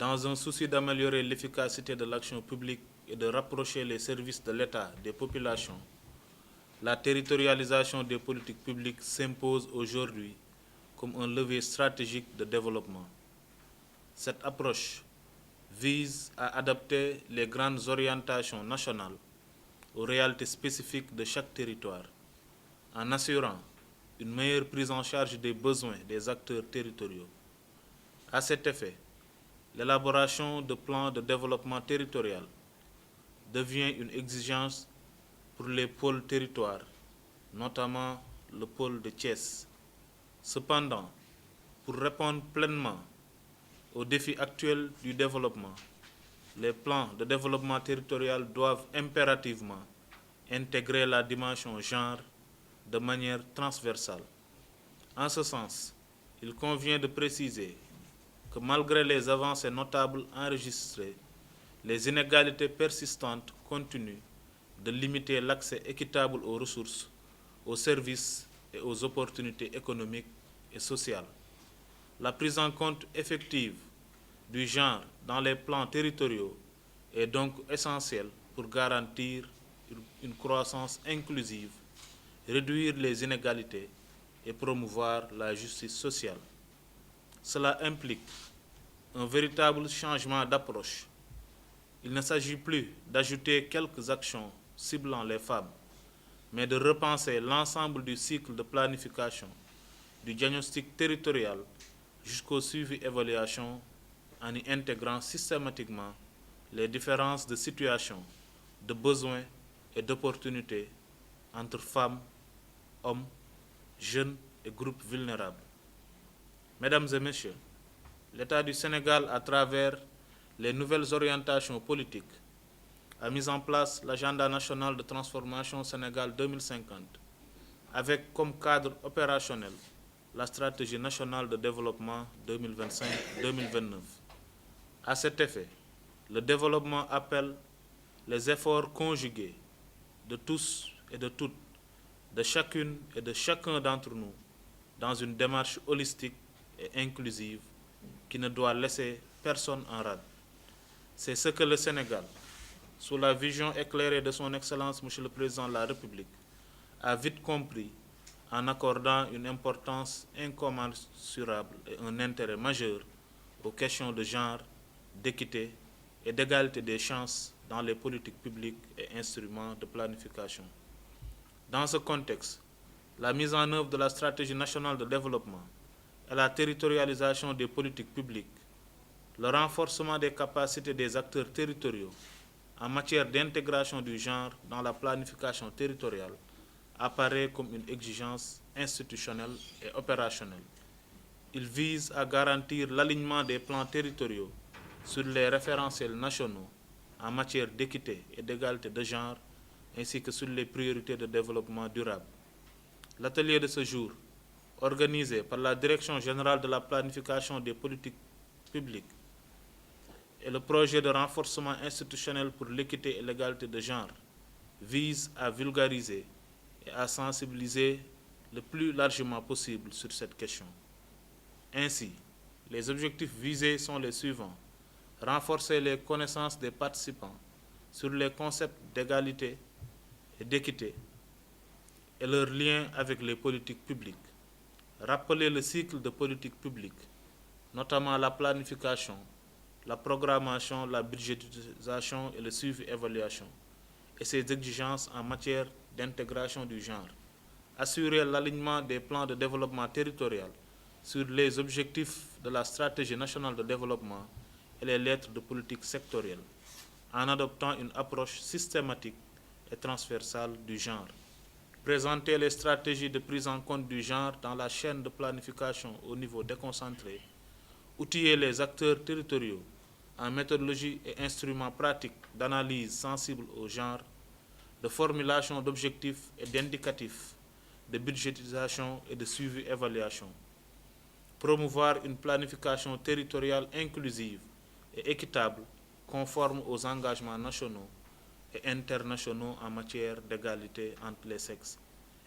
Dans un souci d'améliorer l'efficacité de l'action publique et de rapprocher les services de l'État des populations, la territorialisation des politiques publiques s'impose aujourd'hui comme un levier stratégique de développement. Cette approche vise à adapter les grandes orientations nationales aux réalités spécifiques de chaque territoire, en assurant une meilleure prise en charge des besoins des acteurs territoriaux. À cet effet, l'élaboration de plans de développement territorial devient une exigence pour les pôles territoires, notamment le pôle de Thiès. Cependant, pour répondre pleinement aux défis actuels du développement, les plans de développement territorial doivent impérativement intégrer la dimension genre de manière transversale. En ce sens, il convient de préciser que malgré les avancées notables enregistrées, les inégalités persistantes continuent de limiter l'accès équitable aux ressources, aux services et aux opportunités économiques et sociales. La prise en compte effective du genre dans les plans territoriaux est donc essentielle pour garantir une croissance inclusive, réduire les inégalités et promouvoir la justice sociale. Cela implique un véritable changement d'approche. Il ne s'agit plus d'ajouter quelques actions ciblant les femmes, mais de repenser l'ensemble du cycle de planification, du diagnostic territorial jusqu'au suivi-évaluation en y intégrant systématiquement les différences de situation, de besoins et d'opportunités entre femmes, hommes, jeunes et groupes vulnérables. Mesdames et messieurs, l'État du Sénégal, à travers les nouvelles orientations politiques, a mis en place l'agenda national de transformation Sénégal 2050, avec comme cadre opérationnel la stratégie nationale de développement 2025-2029. À cet effet, le développement appelle les efforts conjugués de tous et de toutes, de chacune et de chacun d'entre nous, dans une démarche holistique et inclusive qui ne doit laisser personne en rade. C'est ce que le Sénégal, sous la vision éclairée de son Excellence Monsieur le Président de la République, a vite compris en accordant une importance incommensurable et un intérêt majeur aux questions de genre, d'équité et d'égalité des chances dans les politiques publiques et instruments de planification. Dans ce contexte, la mise en œuvre de la stratégie nationale de développement et la territorialisation des politiques publiques, le renforcement des capacités des acteurs territoriaux en matière d'intégration du genre dans la planification territoriale apparaît comme une exigence institutionnelle et opérationnelle. Il vise à garantir l'alignement des plans territoriaux sur les référentiels nationaux en matière d'équité et d'égalité de genre, ainsi que sur les priorités de développement durable. L'atelier de ce jour, organisé par la Direction générale de la planification des politiques publiques et le projet de renforcement institutionnel pour l'équité et l'égalité de genre, vise à vulgariser et à sensibiliser le plus largement possible sur cette question. Ainsi, les objectifs visés sont les suivants: renforcer les connaissances des participants sur les concepts d'égalité et d'équité et leurs liens avec les politiques publiques, rappeler le cycle de politique publique, notamment la planification, la programmation, la budgétisation et le suivi-évaluation, et ses exigences en matière d'intégration du genre, assurer l'alignement des plans de développement territorial sur les objectifs de la stratégie nationale de développement et les lettres de politique sectorielle, en adoptant une approche systématique et transversale du genre, présenter les stratégies de prise en compte du genre dans la chaîne de planification au niveau déconcentré, outiller les acteurs territoriaux en méthodologie et instruments pratiques d'analyse sensibles au genre, de formulation d'objectifs et d'indicatifs, de budgétisation et de suivi-évaluation, promouvoir une planification territoriale inclusive et équitable, conforme aux engagements nationaux et internationaux en matière d'égalité entre les sexes,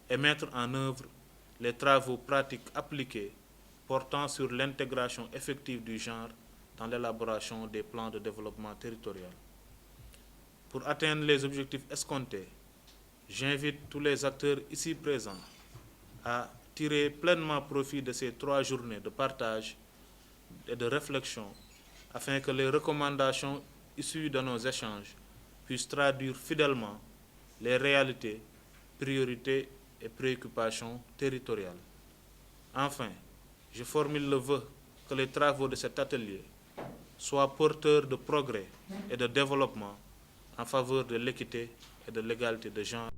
et mettre en œuvre les travaux pratiques appliqués portant sur l'intégration effective du genre dans l'élaboration des plans de développement territorial. Pour atteindre les objectifs escomptés, j'invite tous les acteurs ici présents à tirer pleinement profit de ces 3 journées de partage et de réflexion afin que les recommandations issues de nos échanges puissent traduire fidèlement les réalités, priorités et préoccupations territoriales. Enfin, je formule le vœu que les travaux de cet atelier soient porteurs de progrès et de développement en faveur de l'équité et de l'égalité de genre.